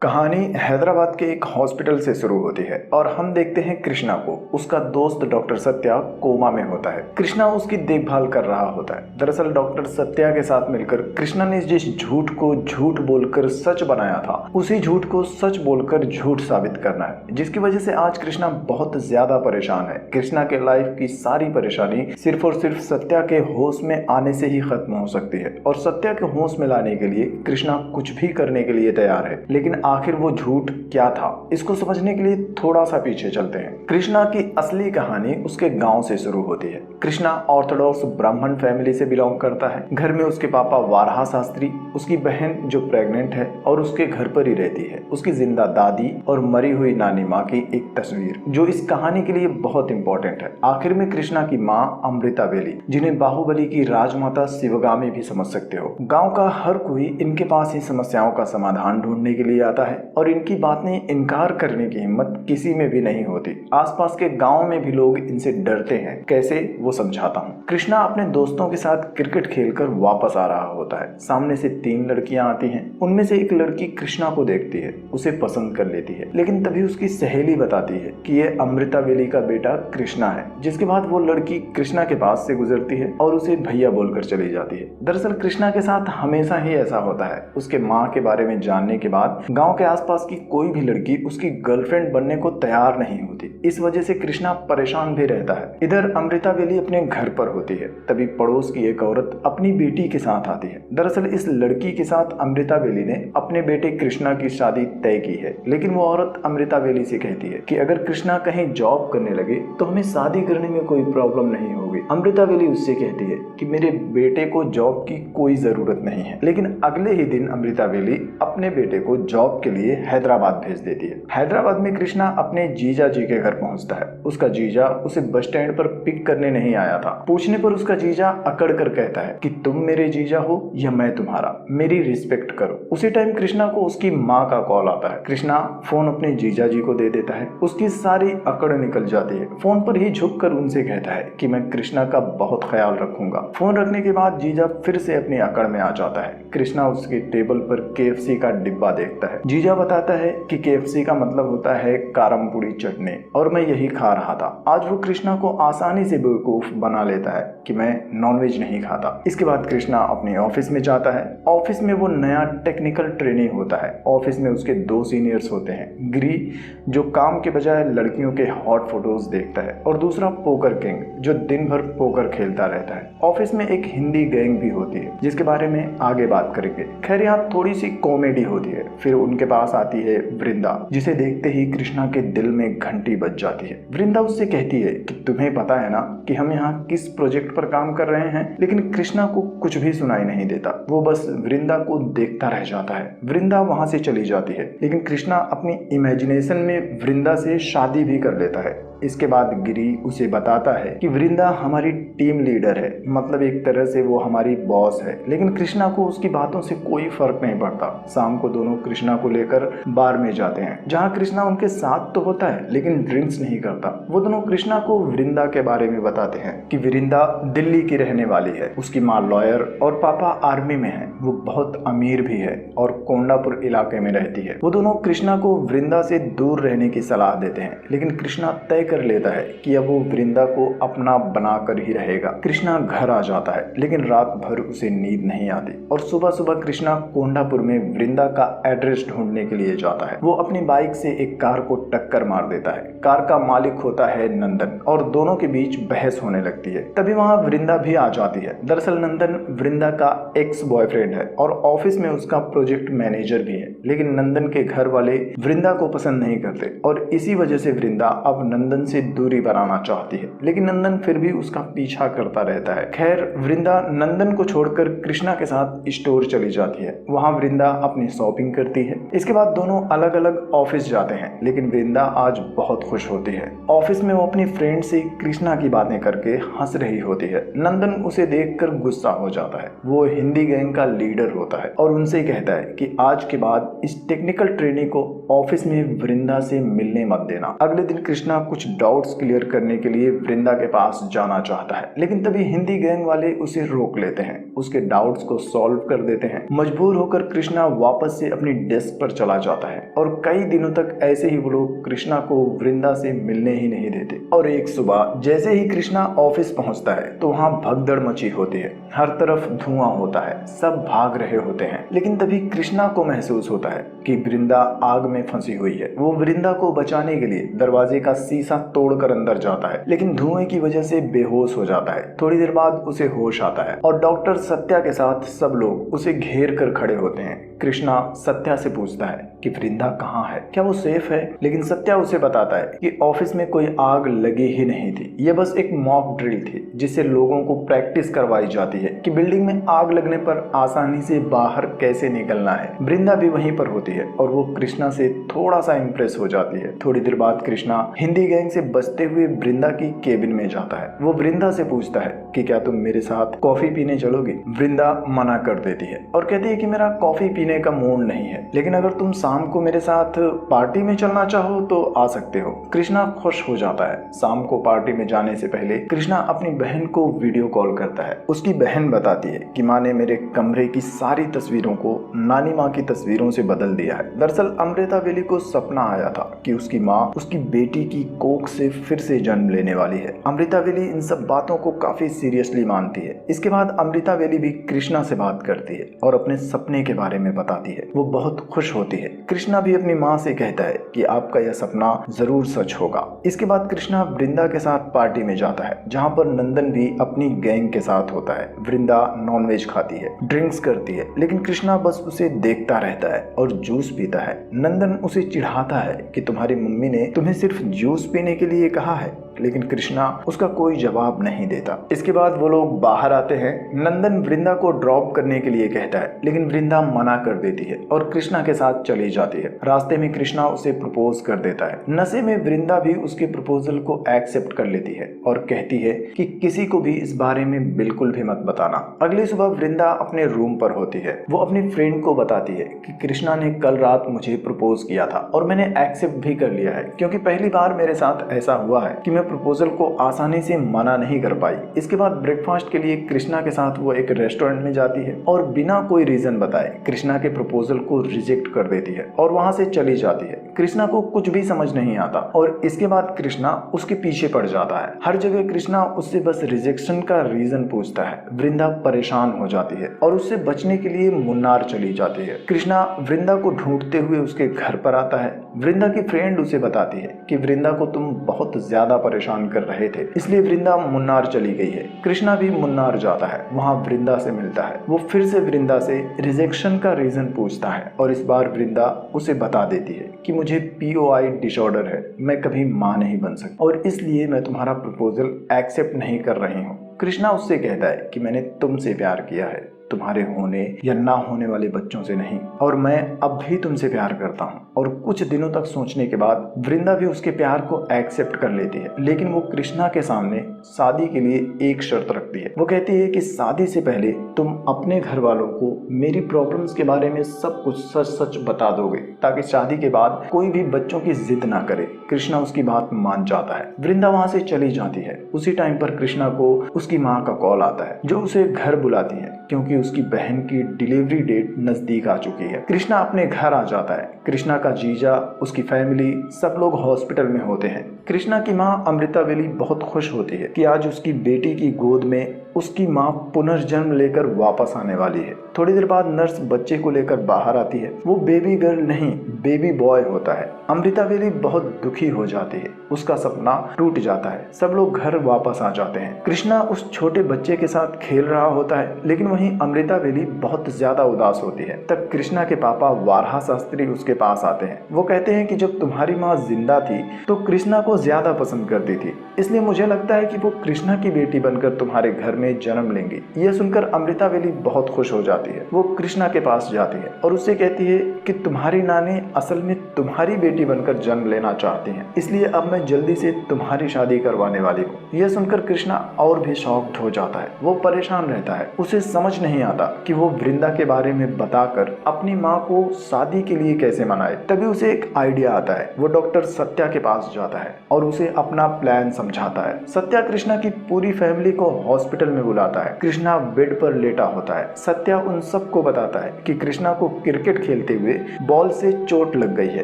कहानी हैदराबाद के एक हॉस्पिटल से शुरू होती है और हम देखते हैं कृष्णा को। उसका दोस्त डॉक्टर सत्या कोमा में होता है। कृष्णा उसकी देखभाल कर रहा होता है। दरअसल डॉक्टर सत्या के साथ मिलकर कृष्णा ने जिस झूठ को झूठ बोलकर सच बनाया था, उसी झूठ को सच बोलकर झूठ साबित करना है, जिसकी वजह से आज कृष्णा बहुत ज्यादा परेशान है। कृष्णा के लाइफ की सारी परेशानी सिर्फ और सिर्फ सत्या के होश में आने से ही खत्म हो सकती है और सत्या के होश में लाने के लिए कृष्णा कुछ भी करने के लिए तैयार है। लेकिन आखिर वो झूठ क्या था, इसको समझने के लिए थोड़ा सा पीछे चलते हैं। कृष्णा की असली कहानी उसके गांव से शुरू होती है। कृष्णा ऑर्थोडॉक्स ब्राह्मण फैमिली से बिलोंग करता है। घर में उसके पापा वाराहा शास्त्री, उसकी बहन जो प्रेग्नेंट है और उसके घर पर ही रहती है, उसकी जिंदा दादी और मरी हुई नानी माँ की एक तस्वीर जो इस कहानी के लिए बहुत इंपॉर्टेंट है। आखिर में कृष्णा की माँ अमृता वेली, जिन्हें बाहुबली की राजमाता शिवगामी भी समझ सकते हो। गाँव का हर कोई इनके पास ही समस्याओं का समाधान ढूंढने के लिए आता है और इनकी बातें इनकार करने की हिम्मत किसी में भी नहीं होती। आसपास के गांव में भी लोग इनसे डरते हैं। कैसे, वो समझाता हूँ। कृष्णा अपने दोस्तों के साथ क्रिकेट खेलकर वापस आ रहा होता है। सामने से 3 लड़कियां आती हैं। उनमें से एक लड़की कृष्णा को देखती है, उसे पसंद कर लेती है, लेकिन तभी उसकी सहेली बताती है कि ये अमृता वेली का बेटा कृष्णा है। जिसके बाद वो लड़की कृष्णा के पास से गुजरती है और उसे भैया बोलकर चली जाती है। दरअसल कृष्णा के साथ हमेशा ही ऐसा होता है। उसके माँ के बारे में जानने के बाद गांव के आसपास की कोई भी लड़की उसकी गर्लफ्रेंड बनने को तैयार नहीं होती। इस वजह से कृष्णा परेशान भी रहता है। इधर अमृता वेली अपने घर पर होती है, तभी पड़ोस की एक औरत अपनी बेटी के साथ आती है। दरअसल इस लड़की के साथ अमृता वेली ने अपने बेटे कृष्णा की शादी तय की है, लेकिन वो औरत अमृता वेली से कहती है कि अगर कृष्णा कहीं जॉब करने लगे तो हमें शादी करने में कोई प्रॉब्लम नहीं होगी। अमृता वेली उससे कहती है कि मेरे बेटे को जॉब की कोई जरूरत नहीं है। लेकिन अगले ही दिन अमृता वेली अपने बेटे को जॉब के लिए हैदराबाद भेज देती है। हैदराबाद में कृष्णा अपने जीजा जी के घर पहुंचता है। उसका जीजा उसे बस स्टैंड पर पिक करने नहीं आया था। पूछने पर उसका जीजा अकड़ कर कहता है कि तुम मेरे जीजा हो या मैं तुम्हारा, मेरी रिस्पेक्ट करो। उसी टाइम कृष्णा को उसकी माँ का कॉल आता है। कृष्णा फोन अपने जीजा जी को दे देता है। उसकी सारी अकड़ निकल जाती है। फोन पर ही झुक कर उनसे कहता है कि मैं कृष्णा का बहुत ख्याल रखूंगा। फोन रखने के बाद जीजा फिर से अपनी अकड़ में आ जाता है। कृष्णा उसके टेबल पर KFC का डिब्बा देखता है। जीजा बताता है कि KFC का मतलब होता है कारम पूड़ी चटनी और मैं यही खा रहा था। आज वो कृष्णा को आसानी से बेवकूफ बना लेता है कि मैं नॉनवेज नहीं खाता। इसके बाद कृष्णा अपने ऑफिस में जाता है। ऑफिस में वो नया टेक्निकल ट्रेनिंग होता है। ऑफिस में उसके 2 सीनियर्स होते हैं, गिरी जो काम के बजाय लड़कियों के हॉट फोटोज देखता है और दूसरा पोकर किंग जो दिन भर पोकर खेलता रहता है। ऑफिस में एक हिंदी गैंग भी होती है जिसके बारे में आगे बात करेंगे। खैर यहाँ थोड़ी सी कॉमेडी होती है। फिर उनके पास आती है वृंदा, जिसे देखते ही कृष्णा के दिल में घंटी बज जाती है। वृंदा उससे कहती है कि तुम्हें पता है ना कि हम यहाँ किस प्रोजेक्ट पर काम कर रहे हैं। लेकिन कृष्णा को कुछ भी सुनाई नहीं देता। वो बस वृंदा को देखता रह जाता है। वृंदा वहां से चली जाती है, लेकिन कृष्णा अपनी इमेजिनेशन में वृंदा से शादी भी कर लेता है। इसके बाद गिरी उसे बताता है कि वृंदा हमारी टीम लीडर है, मतलब एक तरह से वो हमारी बॉस है। लेकिन कृष्णा को उसकी बातों से कोई फर्क नहीं पड़ता। शाम को दोनों कृष्णा को लेकर बार में जाते हैं, जहां कृष्णा उनके साथ तो होता है लेकिन ड्रिंक्स नहीं करता। वो दोनों कृष्णा को वृंदा के बारे में बताते हैं कि वृंदा दिल्ली की रहने वाली है, उसकी माँ लॉयर और पापा आर्मी में है, वो बहुत अमीर भी है और कोंडापुर इलाके में रहती है। वो दोनों कृष्णा को वृंदा से दूर रहने की सलाह देते हैं, लेकिन कृष्णा तय कर लेता है कि अब वो वृंदा को अपना बनाकर ही रहेगा। कृष्णा घर आ जाता है, लेकिन रात भर उसे नींद नहीं आती और सुबह सुबह कृष्णा कोंडापुर में वृंदा का एड्रेस ढूंढने के लिए जाता है। वो अपनी बाइक से एक कार को टक्कर मार देता है। कार का मालिक होता है नंदन और दोनों के बीच बहस होने लगती है। तभी वहां वृंदा भी आ जाती है। दरअसल नंदन वृंदा का एक्स बॉयफ्रेंड है और ऑफिस में उसका प्रोजेक्ट मैनेजर भी है। लेकिन नंदन के घर वाले वृंदा को पसंद नहीं करते और इसी वजह से वृंदा अब नंदन से दूरी बनाना चाहती है, लेकिन नंदन फिर भी उसका पीछा करता रहता है। खैर वृंदा नंदन को छोड़कर कृष्णा के साथ स्टोर चली जाती है। वहां वृंदा अपनी शॉपिंग करती है। इसके बाद दोनों अलग अलग ऑफिस जाते हैं, लेकिन वृंदा आज बहुत खुश होती है। ऑफिस में वो अपनी फ्रेंड से कृष्णा की बातें करके हंस रही होती है। नंदन उसे देखकर गुस्सा हो जाता है। वो हिंदी गैंग का लीडर होता है और उनसे कहता है कि आज के बाद इस टेक्निकल ट्रेनिंग को ऑफिस में वृंदा से मिलने मत देना। अगले दिन कृष्णा कुछ डाउट्स क्लियर करने के लिए वृंदा के पास जाना चाहता है, लेकिन तभी हिंदी गैंग वाले उसे रोक लेते हैं, उसके डाउट्स को सॉल्व कर देते हैं। मजबूर होकर कृष्णा वापस से अपनी डेस्क पर चला जाता है और कई दिनों तक ऐसे ही वो लोग कृष्णा को वृंदा से मिलने ही नहीं देते। और एक सुबह जैसे ही कृष्णा ऑफिस पहुंचता है तो वहां भगदड़ मची होती है, हर तरफ धुआं होता है, सब भाग रहे होते हैं। लेकिन तभी कृष्णा को महसूस होता है कि वृंदा आग में फंसी हुई है। वो वृंदा को बचाने के लिए दरवाजे का शीशा तोड़कर अंदर जाता है, लेकिन धुएं की वजह से बेहोश हो जाता है। थोड़ी देर बाद उसे होश आता है और डॉक्टर सत्या के साथ सब लोग उसे घेर कर खड़े होते हैं। कृष्णा सत्या से पूछता है कि वृंदा कहाँ है, क्या वो सेफ है? लेकिन सत्या उसे बताता है कि ऑफिस में कोई आग लगी ही नहीं थी, ये बस एक मॉक ड्रिल थी जिससे लोगों को प्रैक्टिस करवाई जाती है कि बिल्डिंग में आग लगने पर आसानी से बाहर कैसे निकलना है। वृंदा भी वहीं पर होती है और वो कृष्णा से थोड़ा सा इम्प्रेस हो जाती है। थोड़ी देर बाद कृष्णा हिंदी गैंग से बचते हुए वृंदा की केबिन में जाता है। वो वृंदा से पूछता है कि क्या तुम मेरे साथ कॉफी पीने चलोगी? वृंदा मना कर देती है और कहती है कि मेरा कॉफी पीने का मूड नहीं है, लेकिन अगर तुम शाम को मेरे साथ पार्टी में चलना चाहो तो आ सकते हो। कृष्णा खुश हो जाता है। शाम को पार्टी में जाने से पहले कृष्णा अपनी बहन को वीडियो कॉल करता है। उसकी बहन बताती है कि माँ ने मेरे कमरे की सारी तस्वीरों को नानी माँ की तस्वीरों से बदल दिया है। दरअसल अमृता वेली को सपना आया था कि उसकी माँ उसकी बेटी की कोख से फिर से जन्म लेने वाली है। अमृता वेली इन सब बातों को काफी सीरियसली मानती है। इसके बाद अमृता वेली भी कृष्णा से बात करती है और अपने सपने के बारे में बताती है। वो बहुत खुश होती है। कृष्णा भी अपनी माँ से कहता है कि आपका यह सपना जरूर सच होगा। इसके बाद कृष्णा वृंदा के साथ पार्टी में जाता है, जहाँ पर नंदन भी अपनी गैंग के साथ होता है। वृंदा नॉनवेज खाती है, ड्रिंक्स करती है, लेकिन कृष्णा बस उसे देखता रहता है और जूस पीता है। नंदन उसे चिढ़ाता है कि तुम्हारी मम्मी ने तुम्हें सिर्फ जूस पीने के लिए कहा है, लेकिन कृष्णा उसका कोई जवाब नहीं देता। इसके बाद वो लोग बाहर आते हैं। नंदन वृंदा को ड्रॉप करने के लिए कहता है, लेकिन वृंदा मना कर देती है और कृष्णा के साथ चली जाती है। रास्ते में कृष्णा उसे प्रपोज कर देता है। नशे में वृंदा भी उसके प्रपोजल को एक्सेप्ट कर लेती है और कहती है कि किसी को भी इस बारे में बिल्कुल भी मत बताना। अगली सुबह वृंदा अपने रूम पर होती है। वो अपनी फ्रेंड को बताती है कि कृष्णा ने कल रात मुझे प्रपोज किया था और मैंने एक्सेप्ट भी कर लिया है, क्योंकि पहली बार मेरे साथ ऐसा हुआ है कि मैं प्रपोजल को आसानी से मना नहीं कर पाई। इसके बाद ब्रेकफास्ट के लिए कृष्णा के साथ वो एक रेस्टोरेंट में जाती है और बिना कोई रीजन बताए कृष्णा के प्रपोजल को रिजेक्ट कर देती है और वहां से चली जाती है। कृष्णा को कुछ भी समझ नहीं आता और इसके बाद कृष्णा उसके पीछे पड़ जाता है। हर जगह कृष्णा उससे बस रिजेक्शन का रीजन पूछता है। वृंदा परेशान हो जाती है और उससे बचने के लिए मुन्नार चली जाती है। कृष्णा वृंदा को ढूंढते हुए उसके घर पर आता है। वृंदा की फ्रेंड उसे बताती है कि वृंदा को तुम बहुत ज्यादा परेशान कर रहे थे, इसलिए वृंदा मुन्नार चली गई है। कृष्णा भी मुन्नार जाता है, वहां वृंदा से मिलता है। वो फिर से वृंदा से रिजेक्शन का रीजन पूछता है और इस बार वृंदा उसे बता देती है कि मुझे POI डिसऑर्डर है, मैं कभी मां नहीं बन सकती और इसलिए मैं तुम्हारा प्रपोजल एक्सेप्ट नहीं कर रही हूँ। कृष्णा उससे कहता है कि मैंने तुमसे प्यार किया है, तुम्हारे होने या ना होने वाले बच्चों से नहीं, और मैं अब भी तुमसे प्यार करता हूँ। और कुछ दिनों तक सोचने के बाद वृंदा भी उसके प्यार को एक्सेप्ट कर लेती है, लेकिन वो कृष्णा के सामने शादी के लिए एक शर्त रखती है। वो कहती है कि शादी से पहले तुम अपने घर वालों को मेरी प्रॉब्लम्स के बारे में सब कुछ सच सच बता दोगे, ताकि शादी के बाद कोई भी बच्चों की जिद ना करे। कृष्णा उसकी बात मान जाता है। वृंदा वहां से चली जाती है। उसी टाइम पर कृष्णा को उसकी माँ का कॉल आता है, जो उसे घर बुलाती है क्योंकि उसकी बहन की डिलीवरी डेट नजदीक आ चुकी है। कृष्णा अपने घर आ जाता है। कृष्णा का जीजा, उसकी फैमिली, सब लोग हॉस्पिटल में होते हैं। कृष्णा की माँ अमृता वेली बहुत खुश होती है कि आज उसकी बेटी की गोद में उसकी माँ पुनर्जन्म लेकर वापस आने वाली है। थोड़ी देर बाद नर्स बच्चे को लेकर बाहर आती है। वो बेबी गर्ल नहीं, बेबी बॉय होता है। अमृता वेली बहुत दुखी हो जाती है। उसका सपना टूट जाता है। सब लोग घर वापस आ जाते हैं। कृष्णा उस छोटे बच्चे के साथ खेल रहा होता है, लेकिन वहीं अमृता वेली बहुत ज्यादा उदास होती है। तब कृष्णा के पापा वारहा शास्त्री उसके पास आते हैं। वो कहते हैं कि जब तुम्हारी माँ जिंदा थी तो कृष्णा को ज्यादा पसंद करती थी, इसलिए मुझे लगता है कि वो कृष्णा की बेटी बनकर तुम्हारे घर में जन्म लेंगी। यह सुनकर अमृता वेली बहुत खुश हो जाती है। वो कृष्णा के पास जाती है और उससे कहती है कि तुम्हारी नानी असल में तुम्हारी बेटी बनकर जन्म लेना चाहती हैं, इसलिए अब मैं जल्दी से तुम्हारी शादी करवाने वाली हूँ। यह सुनकर कृष्णा और भी शॉक्ड हो जाता है। वो परेशान रहता है। उसे समझ नहीं आता कि वो वृंदा के बारे में बताकर अपनी माँ को शादी के लिए कैसे मनाए। तभी उसे एक आइडिया आता है। वो डॉक्टर सत्या के पास जाता है और उसे अपना प्लान समझाता है। सत्या कृष्णा की पूरी फैमिली को हॉस्पिटल में बुलाता है। कृष्णा बेड पर लेटा होता है। सत्या उन सबको बताता है कि कृष्णा को क्रिकेट खेलते हुए बॉल से चोट लग गई है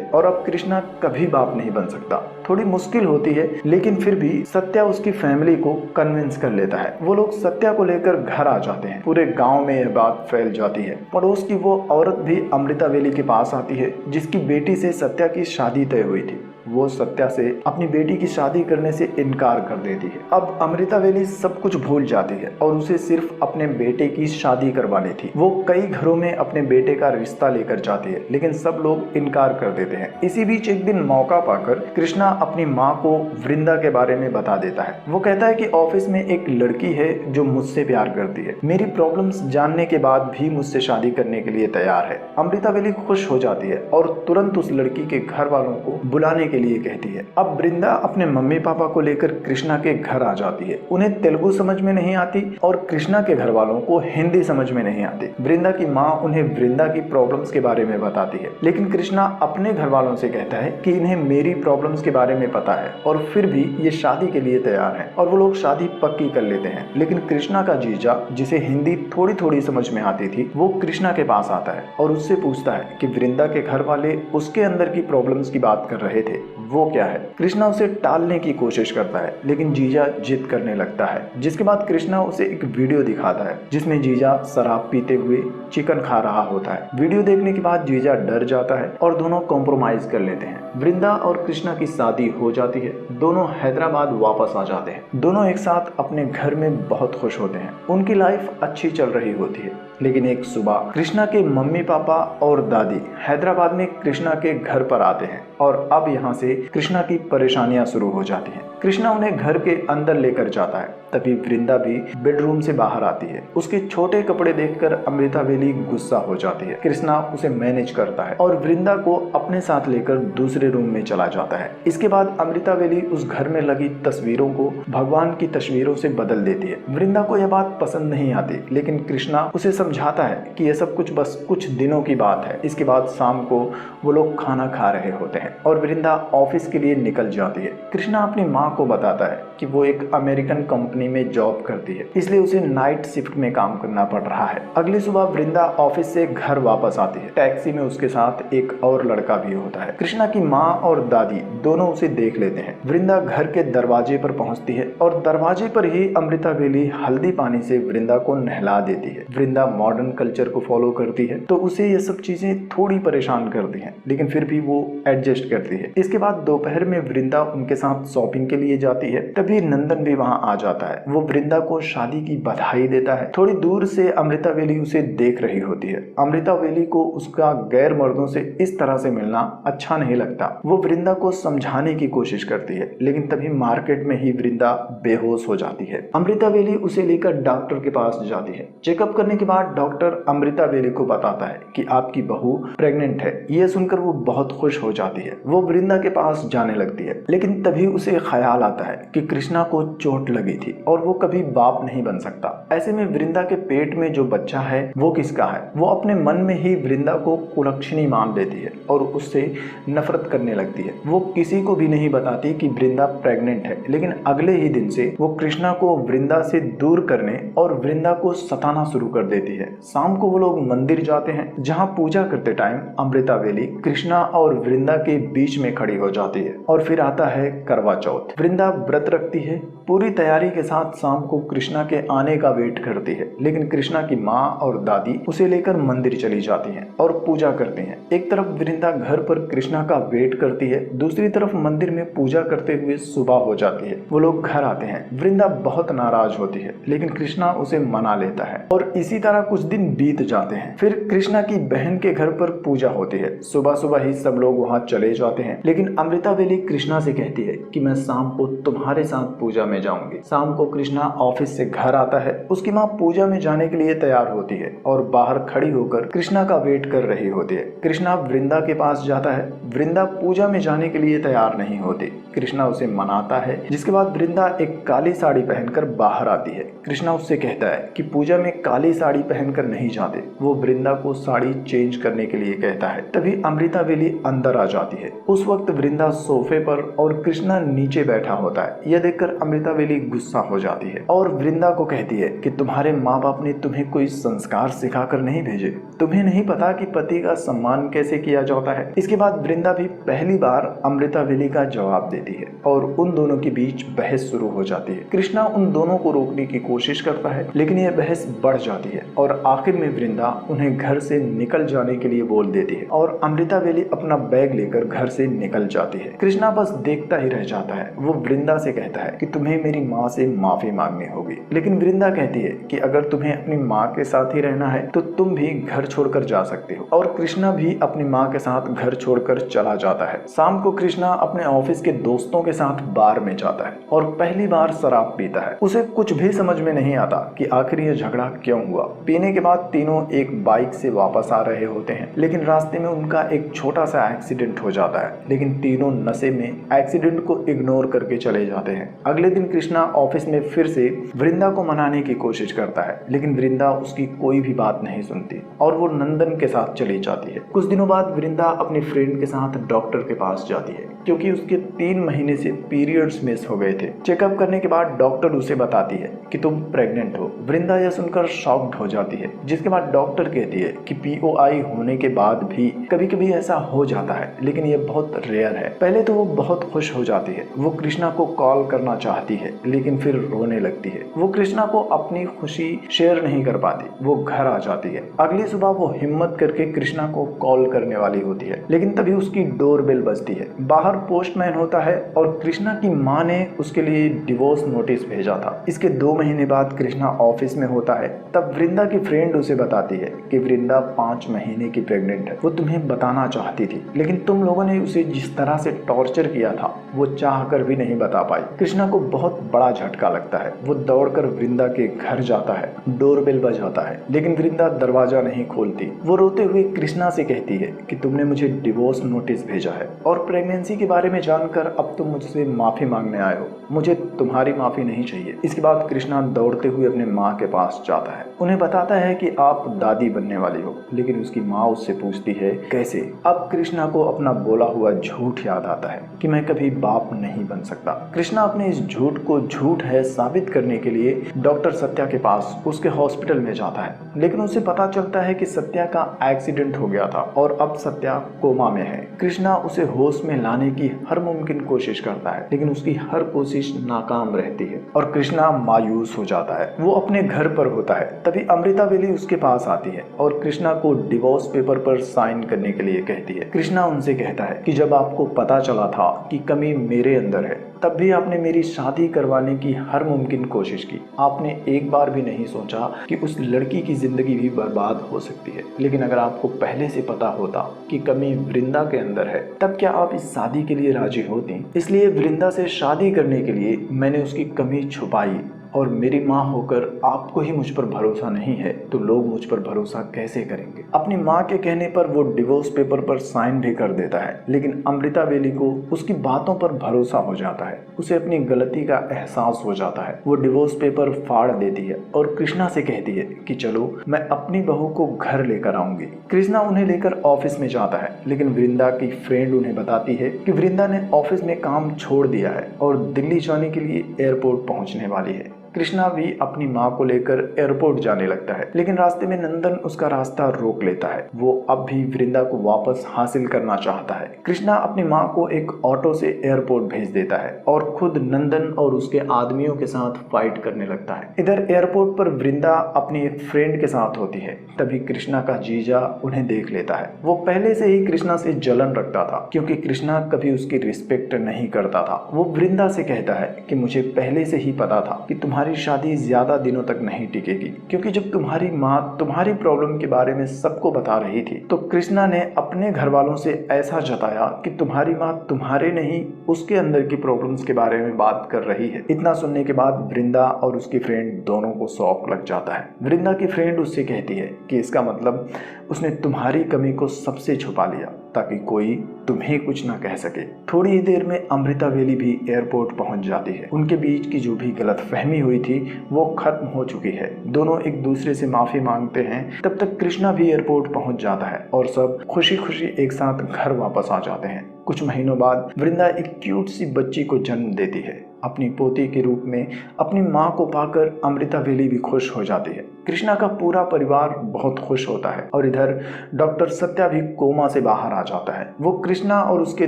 और अब कृष्णा कभी बाप नहीं बन सकता। थोड़ी मुश्किल होती है, लेकिन फिर भी सत्या उसकी फैमिली को कन्विंस कर लेता है। वो लोग सत्या को लेकर घर आ जाते हैं। पूरे गांव में यह बात फैल जाती है। पड़ोस की वो औरत भी अमृता वेली के पास आती है जिसकी बेटी से सत्या की शादी तय हुई थी। वो सत्या से अपनी बेटी की शादी करने से इनकार कर देती है। अब अमृता वेली सब कुछ भूल जाती है और उसे सिर्फ अपने बेटे की शादी करवानी थी। वो कई घरों में अपने बेटे का रिश्ता लेकर जाती है, लेकिन सब लोग इनकार कर देते हैं। इसी बीच एक दिन मौका पाकर कृष्णा अपनी माँ को वृंदा के बारे में बता देता है। वो कहता है कि ऑफिस में एक लड़की है जो मुझसे प्यार करती है, मेरी प्रॉब्लम्स जानने के बाद भी मुझसे शादी करने के लिए तैयार है। अमृता वेली खुश हो जाती है और तुरंत उस लड़की के घर वालों को बुलाने के लिए कहती है। अब वृंदा अपने मम्मी पापा को लेकर कृष्णा के घर आ जाती है। उन्हें तेलुगु समझ में नहीं आती और कृष्णा के घर वालों को हिंदी समझ में नहीं आती। वृंदा की माँ उन्हें वृंदा की प्रॉब्लम्स के बारे में बताती है, लेकिन कृष्णा अपने घर वालों से कहता है कि इन्हें मेरी प्रॉब्लम्स के बारे में पता है और फिर भी ये शादी के लिए तैयार है और वो लोग शादी पक्की कर लेते हैं। लेकिन कृष्णा का जीजा, जिसे हिंदी थोड़ी थोड़ी समझ में आती थी, वो कृष्णा के पास आता है और उससे पूछता है कि वृंदा के घर वाले उसके अंदर की प्रॉब्लम्स की बात कर रहे थे, वो क्या है। कृष्णा उसे टालने की कोशिश करता है, लेकिन जीजा जिद करने लगता है। जिसके बाद कृष्णा उसे एक वीडियो दिखाता है जिसमें जीजा शराब पीते हुए चिकन खा रहा होता है। वीडियो देखने के बाद जीजा डर जाता है और दोनों कॉम्प्रोमाइज कर लेते हैं। वृंदा और कृष्णा की शादी हो जाती है। दोनों हैदराबाद वापस आ जाते हैं। दोनों एक साथ अपने घर में बहुत खुश होते हैं। उनकी लाइफ अच्छी चल रही होती है, लेकिन एक सुबह कृष्णा के मम्मी पापा और दादी हैदराबाद में कृष्णा के घर पर आते हैं और अब यहाँ से कृष्णा की परेशानियां शुरू हो जाती हैं। कृष्णा उन्हें घर के अंदर लेकर जाता है। तभी वृंदा भी बेडरूम से बाहर आती है। उसके छोटे कपड़े देखकर अमृता वेली गुस्सा हो जाती है। कृष्णा उसे मैनेज करता है और वृंदा को अपने साथ लेकर दूसरे रूम में चला जाता है। इसके बाद अमृता वेली उस घर में लगी तस्वीरों को भगवान की तस्वीरों से बदल देती है। वृंदा को यह बात पसंद नहीं आती, लेकिन कृष्णा उसे समझाता है कि यह सब कुछ बस कुछ दिनों की बात है। इसके बाद शाम को वो लोग खाना खा रहे होते हैं और वृंदा ऑफिस के लिए निकल जाती है। कृष्णा अपनी माँ को बताता है कि वो एक अमेरिकन कंपनी में जॉब करती है, इसलिए उसे नाइट शिफ्ट में काम करना पड़ रहा है। अगली सुबह वृंदा ऑफिस से घर वापस आती है। टैक्सी में उसके साथ एक और लड़का भी होता है। कृष्णा की माँ और दादी दोनों उसे देख लेते हैं। वृंदा घर के दरवाजे पर पहुंचती है और दरवाजे पर ही अमृता वेली हल्दी पानी से वृंदा को नहला देती है। वृंदा मॉडर्न कल्चर को फॉलो करती है तो उसे ये सब चीजें थोड़ी परेशान करती हैं, लेकिन फिर भी वो एडजस्ट करती है। इसके बाद दोपहर में वृंदा उनके साथ शॉपिंग के लिए जाती है। तभी नंदन भी वहां आ जाता है। वो वृंदा को शादी की बधाई देता है। थोड़ी दूर से अमृता वेली उसे देख रही होती है। अमृता वेली को उसका गैर मर्दों से इस तरह से मिलना अच्छा नहीं लगता। वो वृंदा को समझाने की कोशिश करती है, लेकिन तभी मार्केट में ही वृंदा बेहोश हो जाती है। अमृता वेली उसे लेकर डॉक्टर के पास जाती है। चेकअप करने के बाद डॉक्टर अमृता वेली को बताता है कि आपकी बहू प्रेग्नेंट है। यह सुनकर वो बहुत खुश हो जाती है। वो वृंदा के पास जाने लगती है, लेकिन तभी उसे ख्याल आता है कि कृष्णा को चोट लगी थी और वो कभी बाप नहीं बन सकता। ऐसे में वृंदा के पेट में जो बच्चा है वो किसका है। वो अपने मन में ही वृंदा को कुलक्षणी मान लेती है और उससे नफरत करने लगती है। वो किसी को भी नहीं बताती कि वृंदा प्रेग्नेंट है, लेकिन अगले ही दिन से वो कृष्णा को वृंदा से दूर करने और वृंदा को सताना शुरू कर देती है। शाम को वो लोग मंदिर जाते हैं, जहाँ पूजा करते टाइम अमृता वेली कृष्णा और वृंदा के बीच में खड़ी हो जाती है। और फिर आता है करवा चौथ। वृंदा व्रत रखती है। पूरी तैयारी के साथ शाम को कृष्णा के आने का वेट करती है, लेकिन कृष्णा की माँ और दादी उसे लेकर मंदिर चली जाती हैं और पूजा करती हैं। एक तरफ वृंदा घर पर कृष्णा का वेट करती है, दूसरी तरफ मंदिर में पूजा करते हुए सुबह हो जाती है। वो लोग घर आते हैं। वृंदा बहुत नाराज होती है, लेकिन कृष्णा उसे मना लेता है और इसी तरह कुछ दिन बीत जाते हैं। फिर कृष्णा की बहन के घर पर पूजा होती है। सुबह सुबह ही सब लोग वहाँ चले जाते हैं, लेकिन अमृता वेली कृष्णा से कहती है कि मैं शाम को तुम्हारे साथ पूजा में जाऊंगी। शाम को कृष्णा ऑफिस से घर आता है। उसकी माँ पूजा में जाने के लिए तैयार होती है और बाहर खड़ी होकर कृष्णा का वेट कर रही होती है। कृष्णा वृंदा के पास जाता है। वृंदा पूजा में जाने के लिए तैयार नहीं होती। कृष्णा उसे मनाता है, जिसके बाद वृंदा एक काली साड़ी पहनकर बाहर आती है। कृष्णा उससे कहता है कि पूजा में काली साड़ी पहनकर नहीं जाते। वो वृंदा को साड़ी चेंज करने के लिए कहता है। तभी तभी अमृता वेली अंदर आ जाती है। उस वक्त वृंदा सोफे पर और कृष्णा नीचे बैठा होता है। यह देखकर अमृता वेली गुस्सा हो जाती है और वृंदा को कहती है कि तुम्हारे माँ बाप ने तुम्हें कोई संस्कार सिखाकर नहीं भेजे, तुम्हें नहीं पता कि पति का सम्मान कैसे किया जाता है। इसके बाद वृंदा भी पहली बार अमृता वेली का जवाब देती है और उन दोनों के बीच बहस शुरू हो जाती है। कृष्णा उन दोनों को रोकने की कोशिश करता है, लेकिन यह बहस बढ़ जाती है और आखिर में वृंदा उन्हें घर से निकल जाने के लिए बोल देती है और अमृता वेली अपना बैग लेकर घर से निकल जाती है। कृष्णा बस देखता ही रह जाता है। वो वृंदा से कहता है कि तुम्हें मेरी माँ से माफी मांगनी होगी, लेकिन वृंदा कहती है कि अगर तुम्हें अपनी माँ के साथ ही रहना है तो तुम भी घर छोड़कर जा सकते हो। और कृष्णा भी अपनी माँ के साथ घर छोड़कर चला जाता है। शाम को कृष्णा अपने ऑफिस के दोस्तों के साथ बार में जाता है और पहली बार शराब पीता है। उसे कुछ भी समझ में नहीं आता कि आखिर यह झगड़ा क्यों हुआ। पीने के बाद तीनों एक बाइक से वापस आ रहे होते हैं, लेकिन रास्ते में उनका एक छोटा सा एक्सीडेंट हो जाता है। लेकिन तीनों नशे में एक्सीडेंट को इग्नोर करके चले जाते हैं। अगले दिन कृष्णा ऑफिस में फिर से वृंदा को मनाने की कोशिश करता है, लेकिन वृंदा उसकी कोई भी बात नहीं सुनती और वो नंदन के साथ चली जाती है। कुछ दिनों बाद वृंदा अपनी फ्रेंड के साथ डॉक्टर के पास जाती है क्योंकि उसके 3 महीने से पीरियड्स मिस हो गए थे। चेकअप करने के बाद डॉक्टर उसे बताती है कि तुम प्रेग्नेंट हो। वृंदा यह सुनकर शॉक्ड हो जाती है, जिसके बाद डॉक्टर कहती है कि POI होने के बाद भी कभी कभी ऐसा हो जाता है, लेकिन यह बहुत रेयर है। पहले तो वो बहुत खुश हो जाती है। वो कृष्णा को कॉल करना चाहती है, लेकिन फिर रोने लगती है। वो कृष्णा को अपनी खुशी शेयर नहीं कर पाती। वो घर आ जाती है। अगली सुबह वो हिम्मत करके कृष्णा को कॉल करने वाली होती है, लेकिन तभी उसकी डोरबेल बजती है। बाहर पोस्टमैन होता है और कृष्णा की माँ ने उसके लिए डिवोर्स नोटिस भेजा था। इसके 2 महीने बाद कृष्णा ऑफिस में होता है। तब वृंदा की फ्रेंड उसे बताती है कि वृंदा 5 महीने की प्रेग्नेंट है। वो तुम्हें बताना चाहती थी, लेकिन तुम लोगों ने उसे जिस तरह से टॉर्चर किया था वो चाहकर भी नहीं बता पाई। कृष्णा को बहुत बड़ा झटका लगता है। वो दौड़कर वृंदा के घर जाता है। डोरबेल बजाता है, लेकिन वृंदा दरवाजा नहीं खोलती। वो रोते हुए कृष्णा से कहती है कि तुमने मुझे डिवोर्स नोटिस भेजा है और प्रेगनेंसी के बारे में जानकर अब तुम मुझसे माफी मांगने आए हो। मुझे तुम्हारी माफी नहीं चाहिए। इसके बाद कृष्णा दौड़ते हुए अपने माँ के पास जाता है। उन्हें बताता है कि आप दादी बनने वाली हो, लेकिन उसकी माँ उससे पूछती है कैसे। अब कृष्णा को अपना बोला हुआ झूठ याद आता है कि मैं कभी बाप नहीं बन सकता। कृष्णा अपने इस झूठ को झूठ है साबित करने के लिए डॉक्टर सत्या के पास उसके हॉस्पिटल में जाता है, लेकिन उसे पता चलता है कि सत्या का एक्सीडेंट हो गया था और अब सत्या कोमा में है। कृष्णा उसे होश में लाने की हर मुमकिन कोशिश करता है, लेकिन उसकी हर कोशिश नाकाम रहती है और कृष्णा मायूस हो जाता है। वो अपने घर पर होता है। तभी अमृता वेली उसके पास आती है और कृष्णा को डिवोर्स पेपर पर साइन करने के लिए कहती है। कृष्णा उनसे कहता है कि जब आपको पता चला था कि कमी मेरे अंदर है, तब भी आपने मेरी शादी करवाने की हर मुमकिन कोशिश की। आपने एक बार भी नहीं सोचा कि उस लड़की की जिंदगी भी बर्बाद हो सकती है। लेकिन अगर आपको पहले से पता होता कि कमी वृंदा के अंदर है, तब क्या आप इस शादी के लिए राजी होती? इसलिए वृंदा से शादी करने के लिए मैंने उसकी कमी छुपाई और मेरी माँ होकर आपको ही मुझ पर भरोसा नहीं है तो लोग मुझ पर भरोसा कैसे करेंगे। अपनी माँ के कहने पर वो डिवोर्स पेपर पर साइन भी कर देता है, लेकिन अमृता वेली को उसकी बातों पर भरोसा हो जाता है। उसे अपनी गलती का एहसास हो जाता है। वो डिवोर्स पेपर फाड़ देती है और कृष्णा से कहती है कि चलो मैं अपनी बहू को घर लेकर आऊंगी। कृष्णा उन्हें लेकर ऑफिस में जाता है, लेकिन वृंदा की फ्रेंड उन्हें बताती है कि वृंदा ने ऑफिस में काम छोड़ दिया है और दिल्ली जाने के लिए एयरपोर्ट पहुंचने वाली है। कृष्णा भी अपनी माँ को लेकर एयरपोर्ट जाने लगता है, लेकिन रास्ते में नंदन उसका रास्ता रोक लेता है। वो अब भी वृंदा को वापस हासिल करना चाहता है। कृष्णा अपनी माँ को एक ऑटो से एयरपोर्ट भेज देता है और खुद नंदन और उसके आदमियों के साथ फाइट करने लगता है। इधर एयरपोर्ट पर वृंदा अपनी एक फ्रेंड के साथ होती है। तभी कृष्णा का जीजा उन्हें देख लेता है। वो पहले से ही कृष्णा से जलन रखता था क्योंकि कृष्णा कभी उसकी रिस्पेक्ट नहीं करता था। वो वृंदा से कहता है कि मुझे पहले से ही पता था कि तुम्हारी शादी ज्यादा दिनों तक नहीं टिकेगी, क्योंकि जब तुम्हारी माँ तुम्हारी प्रॉब्लम के बारे में सबको बता रही थी तो कृष्णा ने अपने घर वालों से ऐसा जताया कि तुम्हारी माँ तुम्हारे नहीं उसके अंदर की प्रॉब्लम्स के बारे में बात कर रही है। इतना सुनने के बाद वृंदा और उसकी फ्रेंड दोनों को शॉक लग जाता है। वृंदा की फ्रेंड उससे कहती है कि इसका मतलब उसने तुम्हारी कमी को सबसे छुपा लिया ताकि कोई तुम्हें कुछ ना कह सके। थोड़ी ही देर में अमृता वेली भी एयरपोर्ट पहुंच जाती है। उनके बीच की जो भी गलतफहमी हुई थी वो खत्म हो चुकी है। दोनों एक दूसरे से माफी मांगते हैं। तब तक कृष्णा भी एयरपोर्ट पहुंच जाता है और सब खुशी खुशी एक साथ घर वापस आ जाते हैं। कुछ महीनों बाद वृंदा एक क्यूट सी बच्ची को जन्म देती है। अपनी पोती के रूप में अपनी माँ को पाकर अमृता वेली भी खुश हो जाती है। कृष्णा का पूरा परिवार बहुत खुश होता है और इधर डॉक्टर सत्या भी कोमा से बाहर आ जाता है। वो कृष्णा और उसके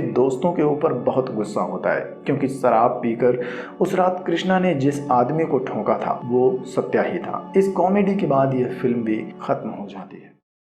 दोस्तों के ऊपर बहुत गुस्सा होता है क्योंकि शराब पीकर उस रात कृष्णा ने जिस आदमी को ठोका था वो सत्या ही था। इस कॉमेडी के बाद यह फिल्म भी खत्म हो जाती है।